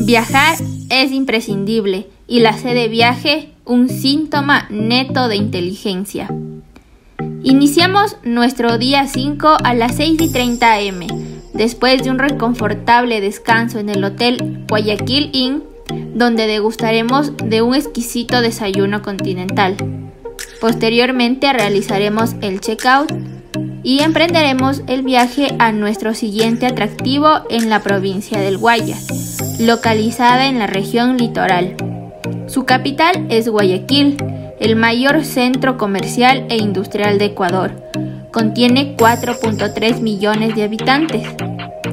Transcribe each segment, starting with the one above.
Viajar es imprescindible y la sed de viaje un síntoma neto de inteligencia. Iniciamos nuestro día 5 a las 6:30 am, después de un reconfortable descanso en el Hotel Guayaquil Inn, donde degustaremos de un exquisito desayuno continental. Posteriormente realizaremos el check-out y emprenderemos el viaje a nuestro siguiente atractivo en la provincia del Guayas, localizada en la región litoral. Su capital es Guayaquil, el mayor centro comercial e industrial de Ecuador. Contiene 4.3 millones de habitantes.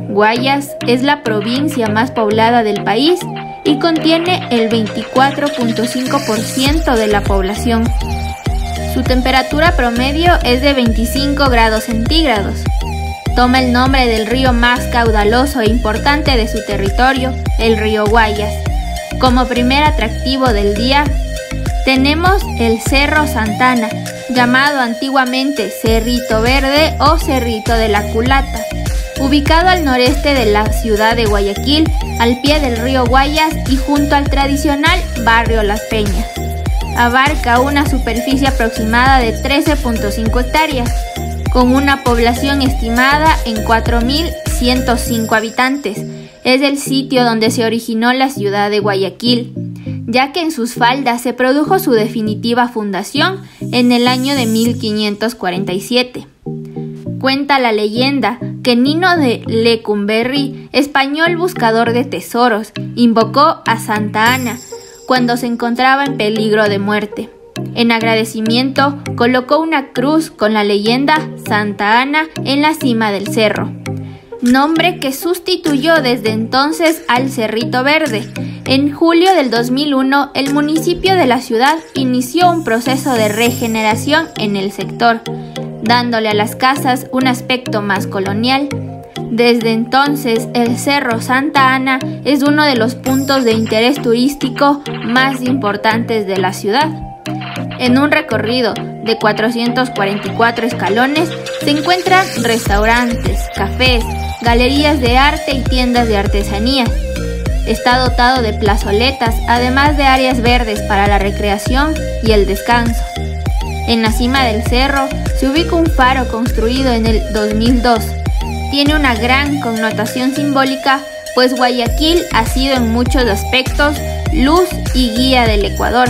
Guayas es la provincia más poblada del país y contiene el 24.5% de la población. Su temperatura promedio es de 25 grados centígrados. Toma el nombre del río más caudaloso e importante de su territorio, el río Guayas. Como primer atractivo del día, tenemos el Cerro Santa Ana, llamado antiguamente Cerrito Verde o Cerrito de la Culata, ubicado al noreste de la ciudad de Guayaquil, al pie del río Guayas y junto al tradicional barrio Las Peñas. Abarca una superficie aproximada de 13.5 hectáreas, con una población estimada en 4.105 habitantes. Es el sitio donde se originó la ciudad de Guayaquil, ya que en sus faldas se produjo su definitiva fundación en el año de 1547. Cuenta la leyenda que Nino de Lecumberri, español buscador de tesoros, invocó a Santa Ana cuando se encontraba en peligro de muerte. En agradecimiento, colocó una cruz con la leyenda Santa Ana en la cima del cerro, nombre que sustituyó desde entonces al Cerrito Verde. En julio del 2001, el municipio de la ciudad inició un proceso de regeneración en el sector, dándole a las casas un aspecto más colonial. Desde entonces, el Cerro Santa Ana es uno de los puntos de interés turístico más importantes de la ciudad. En un recorrido de 444 escalones se encuentran restaurantes, cafés, galerías de arte y tiendas de artesanía. Está dotado de plazoletas, además de áreas verdes para la recreación y el descanso. En la cima del cerro se ubica un faro construido en el 2002. Tiene una gran connotación simbólica, pues Guayaquil ha sido en muchos aspectos luz y guía del Ecuador.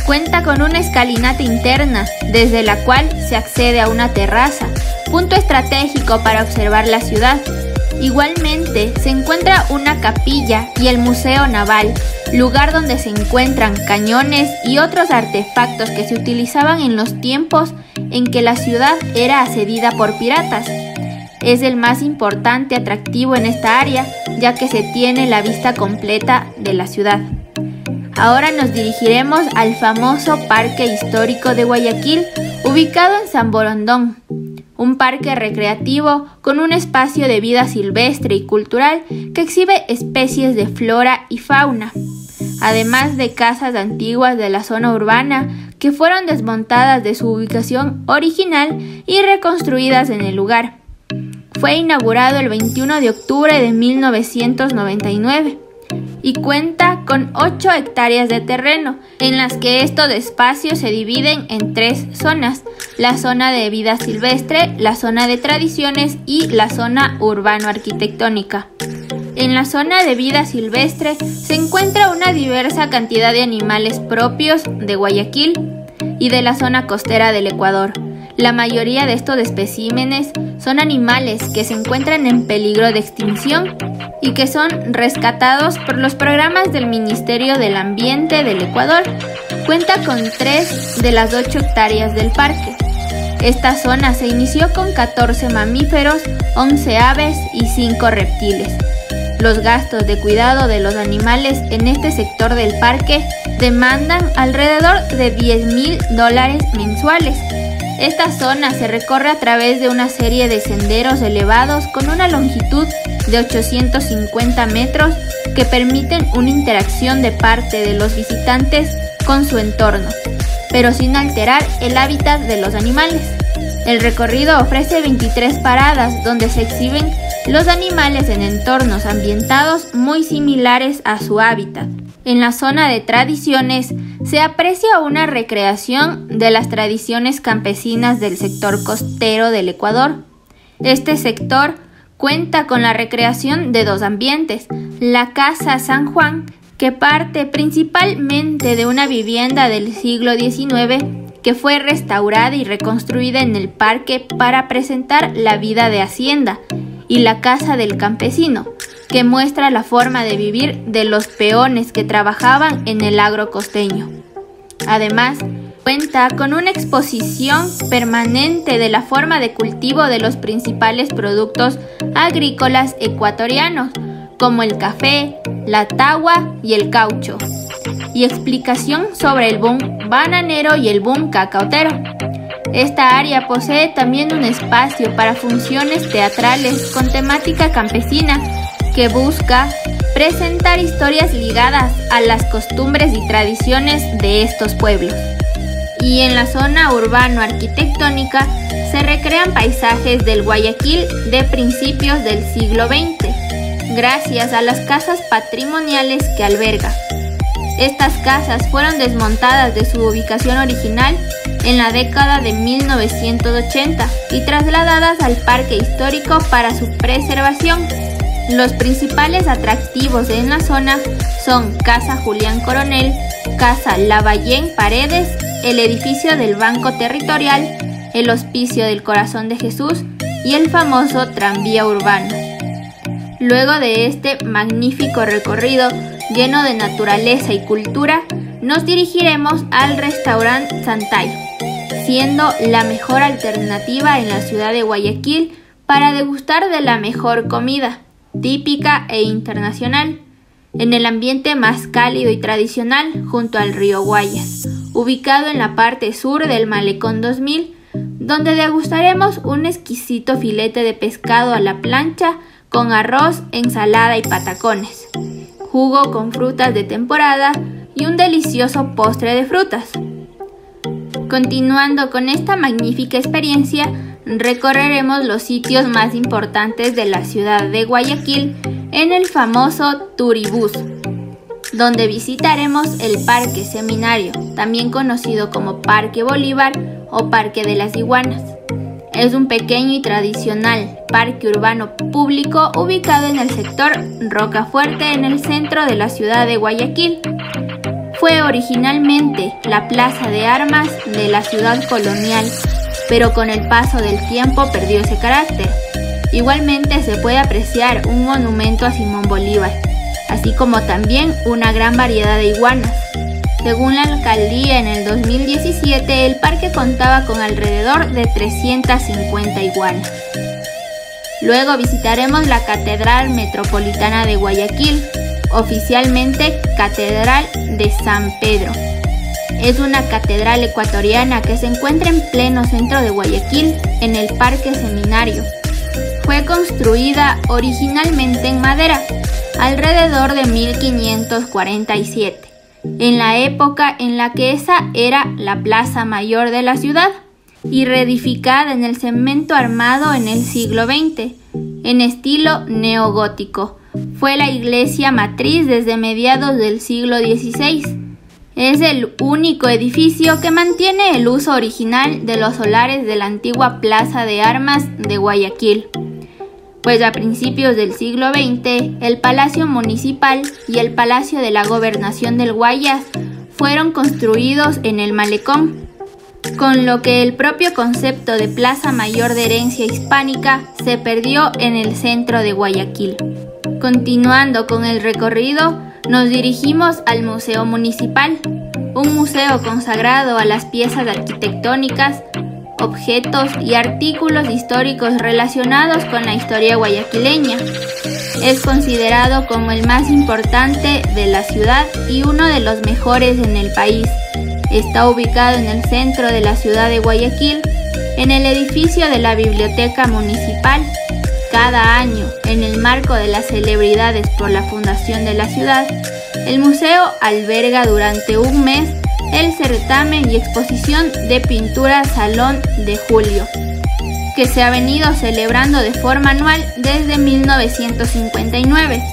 Cuenta con una escalinata interna, desde la cual se accede a una terraza, punto estratégico para observar la ciudad. Igualmente se encuentra una capilla y el Museo Naval, lugar donde se encuentran cañones y otros artefactos que se utilizaban en los tiempos en que la ciudad era asedida por piratas. Es el más importante atractivo en esta área, ya que se tiene la vista completa de la ciudad. Ahora nos dirigiremos al famoso Parque Histórico de Guayaquil, ubicado en San Borondón, un parque recreativo con un espacio de vida silvestre y cultural que exhibe especies de flora y fauna, además de casas antiguas de la zona urbana que fueron desmontadas de su ubicación original y reconstruidas en el lugar. Fue inaugurado el 21 de octubre de 1999 y cuenta con 8 hectáreas de terreno, en las que estos espacios se dividen en 3 zonas: la zona de vida silvestre, la zona de tradiciones y la zona urbano-arquitectónica. En la zona de vida silvestre se encuentra una diversa cantidad de animales propios de Guayaquil y de la zona costera del Ecuador. La mayoría de estos especímenes son animales que se encuentran en peligro de extinción y que son rescatados por los programas del Ministerio del Ambiente del Ecuador. Cuenta con 3 de las 8 hectáreas del parque. Esta zona se inició con 14 mamíferos, 11 aves y 5 reptiles. Los gastos de cuidado de los animales en este sector del parque demandan alrededor de $10,000 mensuales. Esta zona se recorre a través de una serie de senderos elevados con una longitud de 850 metros que permiten una interacción de parte de los visitantes con su entorno, pero sin alterar el hábitat de los animales. El recorrido ofrece 23 paradas donde se exhiben los animales en entornos ambientados muy similares a su hábitat. En la zona de tradiciones se aprecia una recreación de las tradiciones campesinas del sector costero del Ecuador. Este sector cuenta con la recreación de dos ambientes: la Casa San Juan, que parte principalmente de una vivienda del siglo XIX que fue restaurada y reconstruida en el parque para presentar la vida de hacienda, y la Casa del Campesino, que muestra la forma de vivir de los peones que trabajaban en el agro costeño. Además, cuenta con una exposición permanente de la forma de cultivo de los principales productos agrícolas ecuatorianos, como el café, la tagua y el caucho, y explicación sobre el boom bananero y el boom cacautero. Esta área posee también un espacio para funciones teatrales con temática campesina que busca presentar historias ligadas a las costumbres y tradiciones de estos pueblos. Y en la zona urbano-arquitectónica se recrean paisajes del Guayaquil de principios del siglo XX, gracias a las casas patrimoniales que alberga. Estas casas fueron desmontadas de su ubicación original en la década de 1980 y trasladadas al parque histórico para su preservación. Los principales atractivos en la zona son Casa Julián Coronel, Casa Lavallén Paredes, el edificio del Banco Territorial, el Hospicio del Corazón de Jesús y el famoso tranvía urbano. Luego de este magnífico recorrido lleno de naturaleza y cultura, nos dirigiremos al restaurante Santay, siendo la mejor alternativa en la ciudad de Guayaquil para degustar de la mejor comida, típica e internacional, en el ambiente más cálido y tradicional junto al río Guayas, ubicado en la parte sur del Malecón 2000, donde degustaremos un exquisito filete de pescado a la plancha con arroz, ensalada y patacones, jugo con frutas de temporada y un delicioso postre de frutas. Continuando con esta magnífica experiencia, recorreremos los sitios más importantes de la ciudad de Guayaquil en el famoso Turibús, donde visitaremos el Parque Seminario, también conocido como Parque Bolívar o Parque de las Iguanas. Es un pequeño y tradicional parque urbano público ubicado en el sector Rocafuerte, en el centro de la ciudad de Guayaquil. Fue originalmente la plaza de armas de la ciudad colonial, pero con el paso del tiempo perdió ese carácter. Igualmente se puede apreciar un monumento a Simón Bolívar, así como también una gran variedad de iguanas. Según la alcaldía, en el 2017 el parque contaba con alrededor de 350 iguanas. Luego visitaremos la Catedral Metropolitana de Guayaquil, oficialmente Catedral de San Pedro. Es una catedral ecuatoriana que se encuentra en pleno centro de Guayaquil, en el Parque Seminario. Fue construida originalmente en madera, alrededor de 1547. En la época en la que esa era la plaza mayor de la ciudad, y reedificada en el cemento armado en el siglo XX, en estilo neogótico. Fue la iglesia matriz desde mediados del siglo XVI. Es el único edificio que mantiene el uso original de los solares de la antigua Plaza de Armas de Guayaquil, pues a principios del siglo XX el Palacio Municipal y el Palacio de la Gobernación del Guayas fueron construidos en el malecón, con lo que el propio concepto de Plaza Mayor de herencia hispánica se perdió en el centro de Guayaquil. Continuando con el recorrido, nos dirigimos al Museo Municipal, un museo consagrado a las piezas arquitectónicas, objetos y artículos históricos relacionados con la historia guayaquileña. Es considerado como el más importante de la ciudad y uno de los mejores en el país. Está ubicado en el centro de la ciudad de Guayaquil, en el edificio de la Biblioteca Municipal. Cada año, en el marco de las celebridades por la fundación de la ciudad, el museo alberga durante un mes el certamen y exposición de pintura Salón de Julio, que se ha venido celebrando de forma anual desde 1959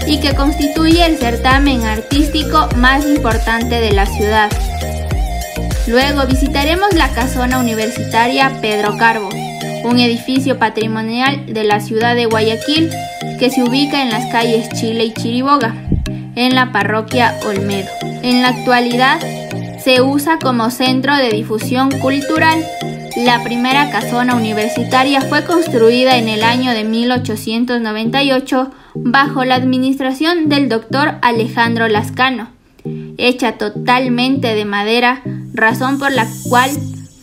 y que constituye el certamen artístico más importante de la ciudad. Luego visitaremos la Casona Universitaria Pedro Carbo, un edificio patrimonial de la ciudad de Guayaquil que se ubica en las calles Chile y Chiriboga, en la parroquia Olmedo. En la actualidad se usa como centro de difusión cultural. La primera casona universitaria fue construida en el año de 1898 bajo la administración del doctor Alejandro Lascano, hecha totalmente de madera, razón por la cual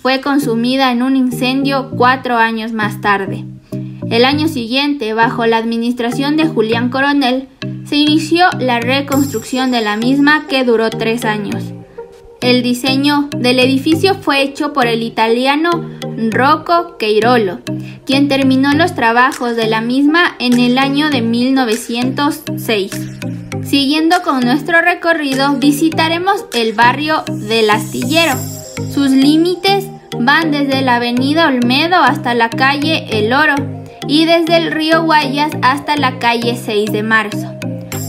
fue consumida en un incendio 4 años más tarde. El año siguiente, bajo la administración de Julián Coronel, se inició la reconstrucción de la misma, que duró 3 años. El diseño del edificio fue hecho por el italiano Rocco Queirolo, quien terminó los trabajos de la misma en el año de 1906. Siguiendo con nuestro recorrido, visitaremos el barrio del Astillero. Sus límites van desde la avenida Olmedo hasta la calle El Oro y desde el río Guayas hasta la calle 6 de Marzo.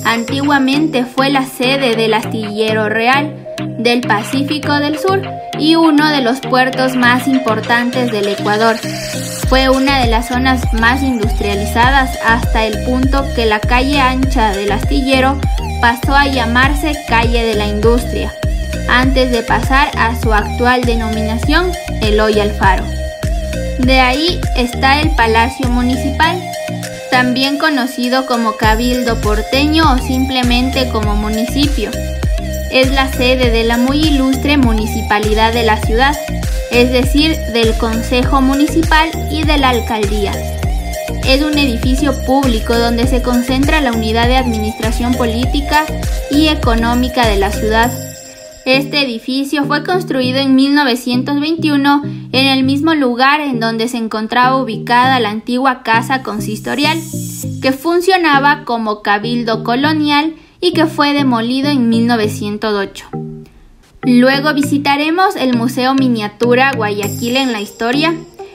Antiguamente fue la sede del Astillero Real del Pacífico del Sur y uno de los puertos más importantes del Ecuador. Fue una de las zonas más industrializadas hasta el punto que la calle ancha del Astillero pasó a llamarse Calle de la Industria, antes de pasar a su actual denominación, Eloy Alfaro. De ahí está el Palacio Municipal, también conocido como Cabildo Porteño o simplemente como municipio. Es la sede de la muy ilustre municipalidad de la ciudad, es decir, del Consejo Municipal y de la Alcaldía. Es un edificio público donde se concentra la unidad de administración política y económica de la ciudad. Este edificio fue construido en 1921 en el mismo lugar en donde se encontraba ubicada la antigua Casa Consistorial, que funcionaba como cabildo colonial y que fue demolido en 1908. Luego visitaremos el Museo Miniatura Guayaquil en la Historia.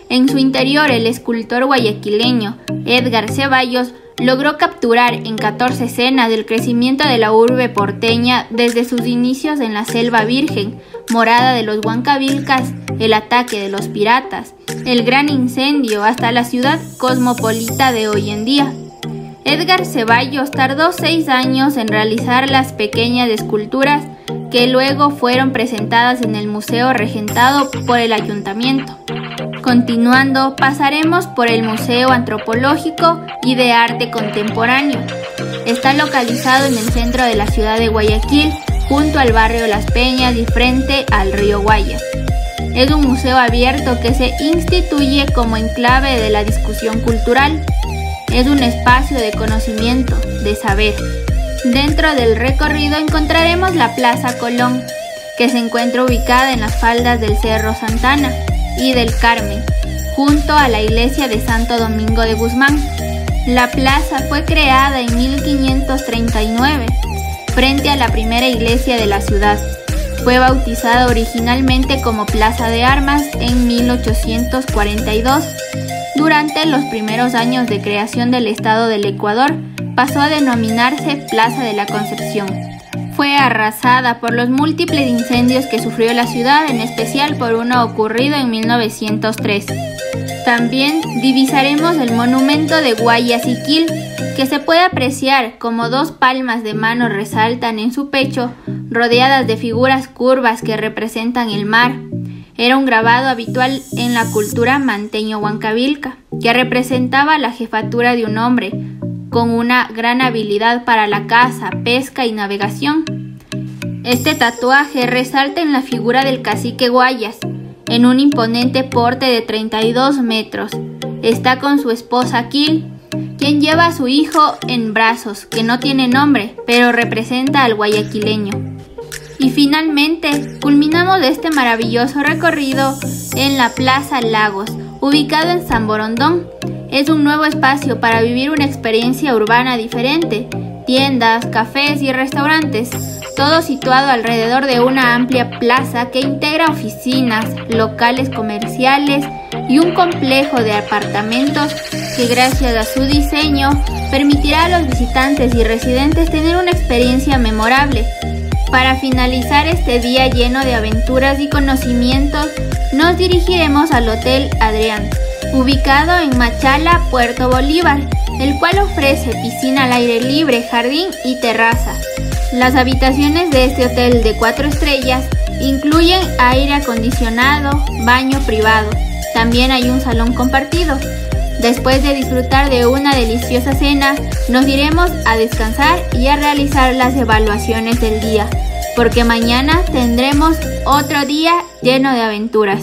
En su interior, el escultor guayaquileño Edgar Ceballos logró capturar en 14 escenas del crecimiento de la urbe porteña desde sus inicios en la Selva Virgen, morada de los Huancavilcas, el ataque de los piratas, el gran incendio, hasta la ciudad cosmopolita de hoy en día. Edgar Ceballos tardó 6 años en realizar las pequeñas esculturas que luego fueron presentadas en el museo regentado por el ayuntamiento. Continuando, pasaremos por el Museo Antropológico y de Arte Contemporáneo. Está localizado en el centro de la ciudad de Guayaquil, junto al barrio Las Peñas y frente al río Guayas. Es un museo abierto que se instituye como enclave de la discusión cultural. Es un espacio de conocimiento, de saber. Dentro del recorrido encontraremos la Plaza Colón, que se encuentra ubicada en las faldas del Cerro Santana y del Carmen, junto a la iglesia de Santo Domingo de Guzmán. La plaza fue creada en 1539, frente a la primera iglesia de la ciudad. Fue bautizada originalmente como Plaza de Armas en 1842. Durante los primeros años de creación del Estado del Ecuador, pasó a denominarse Plaza de la Concepción. Fue arrasada por los múltiples incendios que sufrió la ciudad, en especial por uno ocurrido en 1903. También divisaremos el monumento de Guayaquil, que se puede apreciar como 2 palmas de mano resaltan en su pecho, rodeadas de figuras curvas que representan el mar. Era un grabado habitual en la cultura manteño-huancavilca, que representaba la jefatura de un hombre, con una gran habilidad para la caza, pesca y navegación. Este tatuaje resalta en la figura del cacique Guayas, en un imponente porte de 32 metros. Está con su esposa Quil, quien lleva a su hijo en brazos, que no tiene nombre, pero representa al guayaquileño. Y finalmente, culminamos este maravilloso recorrido en la Plaza Lagos, ubicado en San Borondón. Es un nuevo espacio para vivir una experiencia urbana diferente. Tiendas, cafés y restaurantes, todo situado alrededor de una amplia plaza que integra oficinas, locales comerciales y un complejo de apartamentos que gracias a su diseño permitirá a los visitantes y residentes tener una experiencia memorable. Para finalizar este día lleno de aventuras y conocimientos, nos dirigiremos al Hotel Adrián, ubicado en Machala, Puerto Bolívar, el cual ofrece piscina al aire libre, jardín y terraza. Las habitaciones de este hotel de 4 estrellas incluyen aire acondicionado, baño privado. También hay un salón compartido. Después de disfrutar de una deliciosa cena, nos iremos a descansar y a realizar las evaluaciones del día, porque mañana tendremos otro día lleno de aventuras.